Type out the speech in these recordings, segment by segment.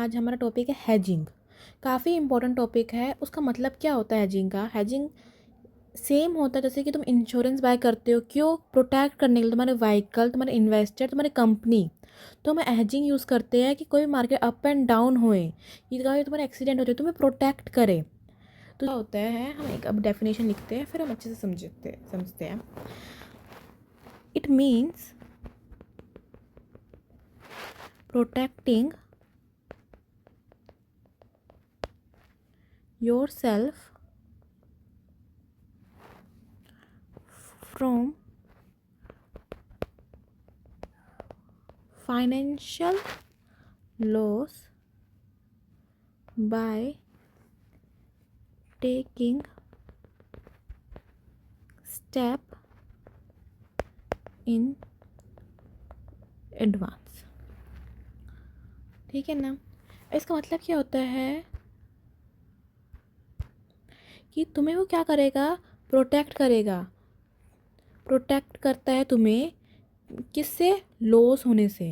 आज हमारा टॉपिक है हेजिंग। काफ़ी इंपॉर्टेंट टॉपिक है। उसका मतलब क्या होता है हेजिंग का? हेजिंग सेम होता है जैसे कि तुम इंश्योरेंस बाय करते हो, क्यों? प्रोटेक्ट करने के लिए तुम्हारे व्हीकल, तुम्हारे इन्वेस्टर, तुम्हारी कंपनी। तो हम हेजिंग यूज़ करते हैं कि कोई मार्केट अप एंड डाउन होए, ये कभी तुम्हारा एक्सीडेंट हो जाए, तुम्हें प्रोटेक्ट करे। तो क्या होता है, हम एक अब डेफिनेशन लिखते हैं, फिर हम अच्छे से समझते हैं। It means protecting yourself from financial loss by taking step in advance। ठीक है ना? इसका मतलब क्या होता है कि तुम्हें वो क्या करेगा? प्रोटेक्ट करेगा। प्रोटेक्ट करता है तुम्हें किससे? लॉस होने से।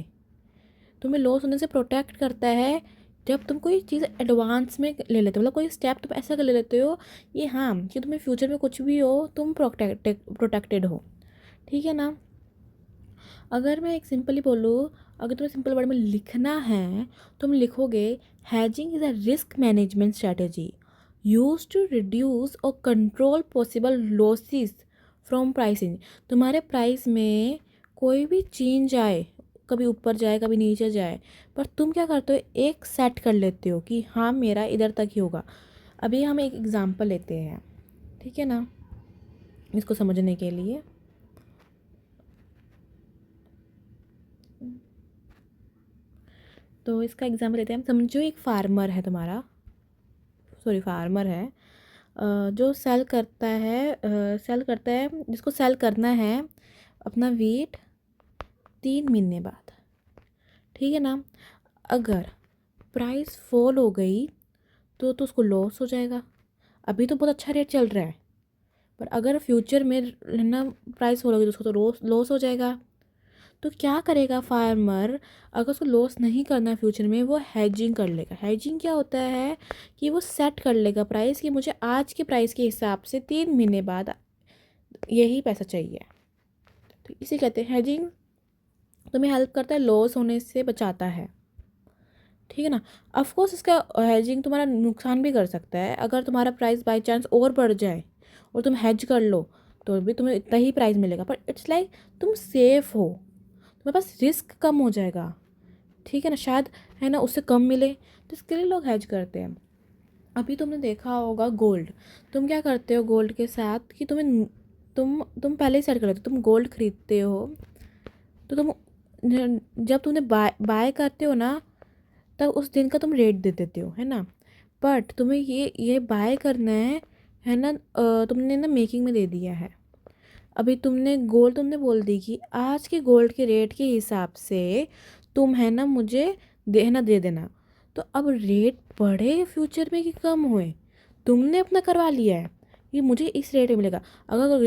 तुम्हें लॉस होने से प्रोटेक्ट करता है जब तुम कोई चीज़ एडवांस में ले लेते हो, मतलब कोई स्टेप तुम ऐसा कर ले लेते हो ये, हाँ, कि तुम्हें फ्यूचर में कुछ भी हो तुम प्रोटेक्टेड हो। ठीक है ना? अगर मैं एक सिंपली बोलूँ, अगर तुम्हें सिंपल वर्ड में लिखना है, तुम लिखोगे hedging is a risk management strategy use to reduce or control possible losses from pricing. तुम्हारे प्राइस में कोई भी चेंज आए, कभी ऊपर जाए कभी नीचे जाए, पर तुम क्या करते हो, एक सेट कर लेते हो कि हाँ मेरा इधर तक ही होगा। अभी हम एक एग्ज़ाम्पल लेते हैं, ठीक है ना, इसको समझने के लिए। तो इसका एग्जाम्पल लेते हैं हम। समझो एक फार्मर है तुम्हारा, सॉरी फार्मर है, जो सेल करता है जिसको सेल करना है अपना वीट 3 महीने बाद। ठीक है ना? अगर प्राइस फॉल हो गई तो उसको लॉस हो जाएगा। अभी तो बहुत अच्छा रेट चल रहा है, पर अगर फ्यूचर में ना प्राइस फॉल हो गई तो उसको तो लॉस हो जाएगा। तो क्या करेगा फार्मर? अगर उसको लॉस नहीं करना है फ्यूचर में, वो हेजिंग कर लेगा। हेजिंग क्या होता है कि वो सेट कर लेगा प्राइस कि मुझे आज के प्राइस के हिसाब से 3 महीने बाद यही पैसा चाहिए। तो इसे कहते हैं हेजिंग। तुम्हें हेल्प करता है, लॉस होने से बचाता है। ठीक है ना? ऑफकोर्स इसका हेजिंग तुम्हारा नुकसान भी कर सकता है। अगर तुम्हारा प्राइस बाई चांस और बढ़ जाए और तुम हेज कर लो तो भी तुम्हें इतना ही प्राइस मिलेगा, पर इट्स लाइक तुम सेफ हो, तुम्हारे पास रिस्क कम हो जाएगा। ठीक है ना? शायद है ना उससे कम मिले, तो इसके लिए लोग हेज करते हैं। अभी तुमने देखा होगा गोल्ड। तुम क्या करते हो गोल्ड के साथ कि तुम पहले ही सेट कर लेते हो, तुम गोल्ड खरीदते हो तो तुम जब तुमने बाय करते हो ना, तब उस दिन का तुम रेट दे देते हो, है ना? बट तुम्हें ये बाय करना है ना, तुमने ना मेकिंग में दे दिया है। अभी तुमने बोल दी कि आज के गोल्ड के रेट के हिसाब से तुम है ना मुझे दे देना। तो अब रेट बढ़े फ्यूचर में कि कम हुए, तुमने अपना करवा लिया है कि मुझे इस रेट में मिलेगा। अगर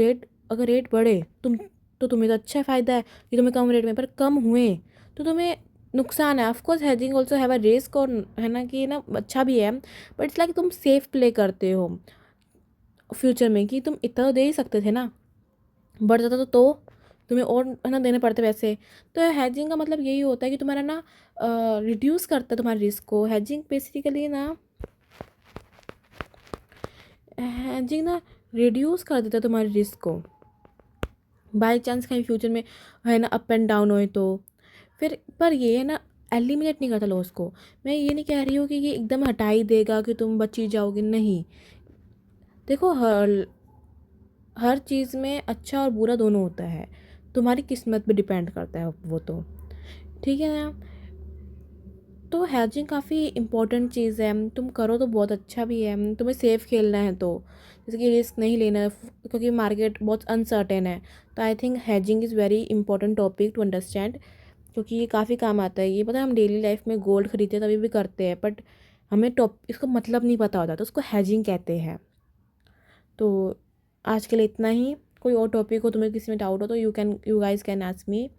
रेट बढ़े तो तुम्हें तो अच्छा फ़ायदा है कि तुम्हें कम रेट में, पर कम हुए तो तुम्हें नुकसान है। Of course hedging also have a risk, और है ना कि ना अच्छा भी है, बट इट्स लाइक तुम सेफ प्ले करते हो फ्यूचर में कि तुम इतना तो दे ही सकते थे ना, बढ़ जाता तो तुम्हें और है ना देने पड़ते पैसे। तो हेजिंग का मतलब यही होता है कि तुम्हारा ना रिड्यूस करता है तुम्हारे रिस्क को। हेजिंग ना रिड्यूस कर देता है तुम्हारे रिस्क को। बाई चांस कहीं फ्यूचर में है ना अप एंड डाउन होए तो फिर, पर ये है ना एलिमिनेट नहीं करता लॉस को। मैं ये नहीं कह रही हूँ कि ये एकदम हटा ही देगा कि तुम बची जाओगे, नहीं। देखो हर चीज़ में अच्छा और बुरा दोनों होता है, तुम्हारी किस्मत पे डिपेंड करता है वो तो। ठीक है ना? तो हेजिंग काफ़ी इंपॉर्टेंट चीज़ है, तुम करो तो बहुत अच्छा भी है। तुम्हें सेफ खेलना है तो, जैसे कि रिस्क नहीं लेना है क्योंकि मार्केट बहुत अनसर्टेन है। तो I think hedging is very important topic to understand, क्योंकि ये काफ़ी काम आता है। ये पता है हम डेली लाइफ में गोल्ड खरीदते हैं तभी भी करते हैं, बट हमें इसको मतलब नहीं पता होता, तो उसको हेजिंग कहते हैं। तो आज के लिए इतना ही। कोई और टॉपिक हो, तुम्हें किसी में डाउट हो तो you guys can ask me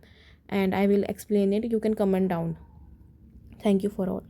and I will explain it. You can comment down. Thank you for all.